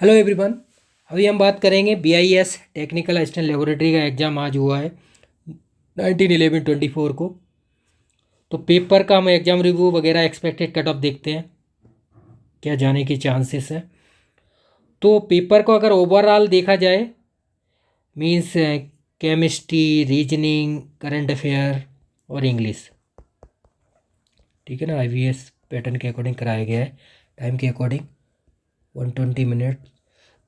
Hello everyone. अभी हम बात करेंगे BIS टेक्निकल असिस्टेंट लेबोरेटरी का एग्ज़ाम आज हुआ है 19/11/24 को। तो पेपर का हम एग्ज़ाम रिव्यू वगैरह एक्सपेक्टेड कट ऑफ देखते हैं क्या जाने की चांसेस है। तो पेपर को अगर ओवरऑल देखा जाए means chemistry, reasoning, current affair और इंग्लिश, ठीक है ना, IVS पैटर्न के अकॉर्डिंग कराया गया है। टाइम के अकॉर्डिंग 120 मिनट।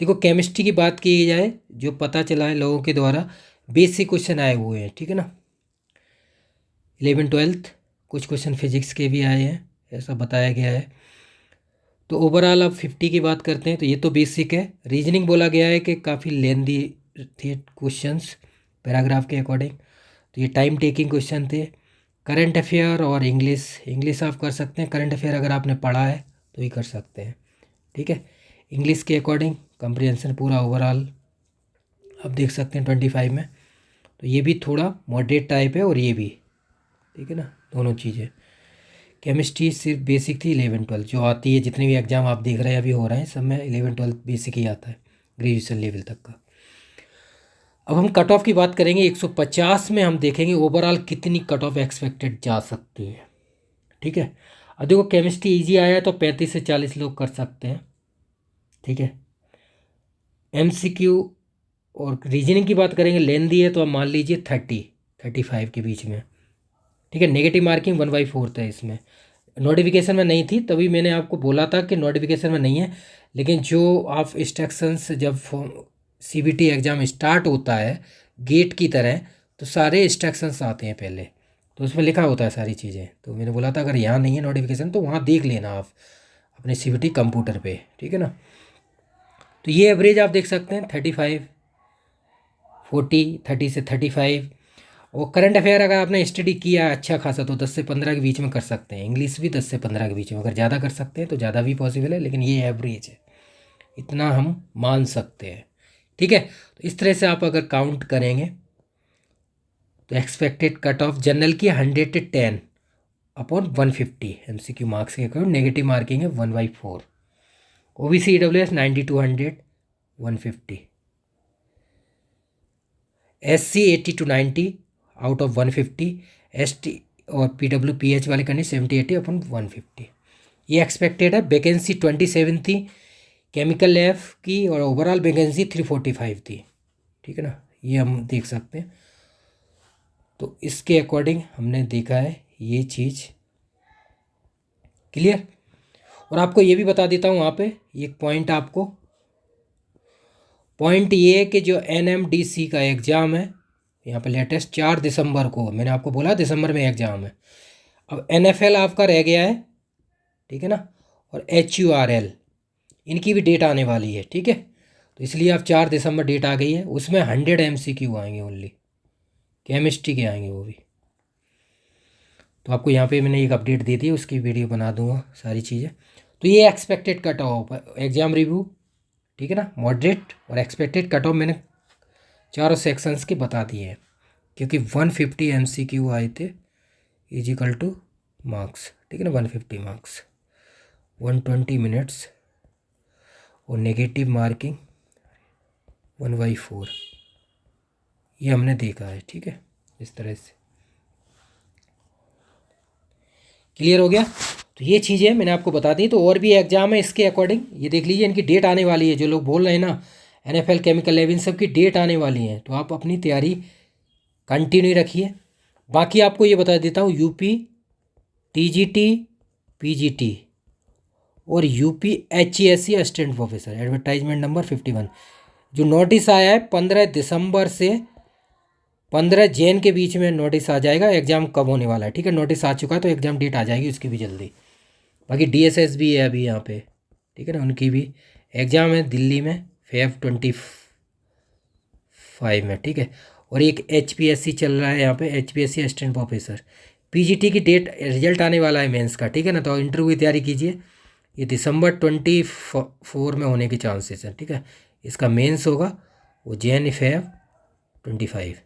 देखो केमिस्ट्री की बात की जाए, जो पता चला है लोगों के द्वारा, बेसिक क्वेश्चन आए हुए हैं, ठीक है ना। 11th 12th कुछ क्वेश्चन फिजिक्स के भी आए हैं, ऐसा बताया गया है। तो ओवरऑल अब 50 की बात करते हैं तो ये तो बेसिक है। रीजनिंग बोला गया है कि काफ़ी लेंदी थे क्वेश्चंस पैराग्राफ के अकॉर्डिंग, तो ये टाइम टेकिंग क्वेश्चन थे। करंट अफेयर और इंग्लिश आप कर सकते हैं। करंट अफेयर अगर आपने पढ़ा है तो ही कर सकते हैं, ठीक है। इंग्लिश के अकॉर्डिंग कंप्रिहेंशन पूरा ओवरऑल आप देख सकते हैं 25 में। तो ये भी थोड़ा मॉडरेट टाइप है और ये भी, ठीक है ना, दोनों चीज़ें। केमिस्ट्री सिर्फ बेसिक थी 11th 12th जो आती है, जितने भी एग्ज़ाम आप देख रहे हैं अभी हो रहे हैं सब में 11th 12th बेसिक ही आता है, ग्रेजुएशन लेवल तक का। अब हम कट ऑफ की बात करेंगे। 150 में हम देखेंगे ओवरऑल कितनी कट ऑफ एक्सपेक्टेड जा सकती है, ठीक है। अब देखो केमिस्ट्री इजी आया है तो 35 से 40 लोग कर सकते हैं, ठीक है। MCQ और रीजनिंग की बात करेंगे, लेंदी है तो आप मान लीजिए 30-35 के बीच में, ठीक है। नेगेटिव मार्किंग 1/4 है इसमें। नोटिफिकेशन में नहीं थी तभी मैंने आपको बोला था कि नोटिफिकेशन में नहीं है, लेकिन जो आप इंस्ट्रक्शंस जब CBT एग्ज़ाम स्टार्ट होता है गेट की तरह, तो सारे इंस्ट्रक्शंस आते हैं पहले, तो उसमें लिखा होता है सारी चीज़ें। तो मैंने बोला था अगर यहाँ नहीं है नोटिफिकेशन तो वहाँ देख लेना आप अपने CBT कंप्यूटर पे, ठीक है ना। तो ये एवरेज आप देख सकते हैं 35, 40, 30 से 35। और करंट अफेयर अगर आपने स्टडी किया अच्छा खासा तो 10 से 15 के बीच में कर सकते हैं। इंग्लिश भी 10 से 15 के बीच में, अगर ज़्यादा कर सकते हैं तो ज़्यादा भी पॉसिबल है, लेकिन ये एवरेज है, इतना हम मान सकते हैं, ठीक है। तो इस तरह से आप अगर काउंट करेंगे तो एक्सपेक्टेड कट ऑफ जनरल की 110/150 MCQ मार्क्स के अकॉर्डिंग। नेगेटिव मार्किंग है 1/4। OBC EWS 90-100 150। SC 80-90 out of 150। ST और PWPH वाले करनी 70-80/150। ये एक्सपेक्टेड है। वैकेंसी 27 थी केमिकल लैब की और ओवरऑल वैकेंसी 345 थी, ठीक है ना, ये हम देख सकते हैं। तो इसके अकॉर्डिंग हमने देखा है ये चीज़ क्लियर। और आपको ये भी बता देता हूँ वहाँ पे एक पॉइंट, आपको पॉइंट ये है कि जो NMDC का एग्ज़ाम है यहाँ पे लेटेस्ट 4 दिसंबर को, मैंने आपको बोला दिसंबर में एग्ज़ाम है। अब NFL आपका रह गया है, ठीक है ना, और HURL इनकी भी डेट आने वाली है, ठीक है। तो इसलिए आप 4 दिसंबर डेट आ गई है, उसमें 100 MCQ आएंगे ओनली, केमिस्ट्री के आएंगे वो भी। तो आपको यहाँ पे मैंने एक अपडेट दे दी है, उसकी वीडियो बना दूंगा सारी चीज़ें। तो ये expected cut off exam review, ठीक है ना, मॉडरेट और एक्सपेक्टेड कट ऑफ मैंने चारों सेक्शंस के बता दिए हैं, क्योंकि 150 MCQ आए थे इजिकल टू मार्क्स, ठीक है ना, 150 मार्क्स 120 मिनट्स और नेगेटिव मार्किंग 1/4, ये हमने देखा है, ठीक है। इस तरह से क्लियर हो गया। तो ये चीज़ें मैंने आपको बता दी। तो और भी एग्जाम है इसके अकॉर्डिंग, ये देख लीजिए, इनकी डेट आने वाली है। जो लोग बोल रहे हैं ना NFL केमिकल लैब, इन सब की डेट आने वाली है, तो आप अपनी तैयारी कंटिन्यू रखिए। बाकी आपको ये बता देता हूँ, UP TGT PGT और UP HESC assistant professor advertisement number 51, जो नोटिस आया है 15 दिसंबर से 15 जैन के बीच में नोटिस आ जाएगा एग्ज़ाम कब होने वाला है, ठीक है। नोटिस आ चुका है तो एग्ज़ाम डेट आ जाएगी उसकी भी जल्दी। बाकी DSS भी है अभी यहाँ पे, ठीक है ना, उनकी भी एग्ज़ाम है दिल्ली में Feb 25 में, ठीक है। और एक HPSC चल रहा है यहाँ पे, HPSC असिस्टेंट प्रोफेसर। PGT की डेट रिजल्ट आने वाला है मेंस का, ठीक है ना, तो इंटरव्यू की तैयारी कीजिए। ये दिसंबर 24 में होने के चांसेस हैं, ठीक है। इसका मेंस होगा वो Feb 25।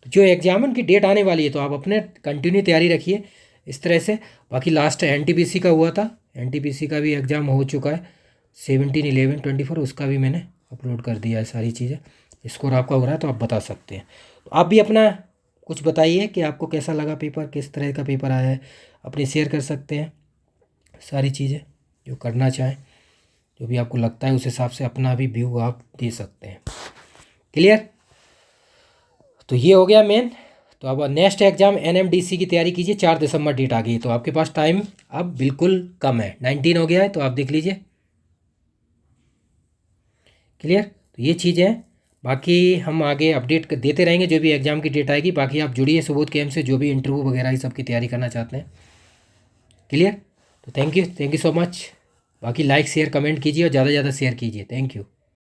तो जो एग्जाम है उनकी डेट आने वाली है, तो आप अपने कंटिन्यू तैयारी रखिए इस तरह से। बाकी लास्ट NTPC का हुआ था, NTPC का भी एग्ज़ाम हो चुका है, 17/11/24 उसका भी मैंने अपलोड कर दिया है सारी चीज़ें। स्कोर आपका हो रहा है तो आप बता सकते हैं। तो आप भी अपना कुछ बताइए कि आपको कैसा लगा पेपर, किस तरह का पेपर आया है, अपनी शेयर कर सकते हैं सारी चीज़ें जो करना चाहें, जो भी आपको लगता है उस हिसाब से अपना भी व्यू आप दे सकते हैं। क्लियर? तो ये हो गया मेन। तो अब नेक्स्ट एग्ज़ाम NMDC की तैयारी कीजिए, 4 दिसंबर डेट आ गई, तो आपके पास टाइम अब बिल्कुल कम है, 19 हो गया है, तो आप देख लीजिए। क्लियर? तो ये चीज़ है, बाकी हम आगे अपडेट देते रहेंगे जो भी एग्ज़ाम की डेट आएगी। बाकी आप जुड़िए सुबोध कैंप से, जो भी इंटरव्यू वगैरह ये सब की तैयारी करना चाहते हैं। क्लियर? तो थैंक यू सो मच। बाकी लाइक शेयर कमेंट कीजिए और ज़्यादा से ज़्यादा शेयर कीजिए। Thank you.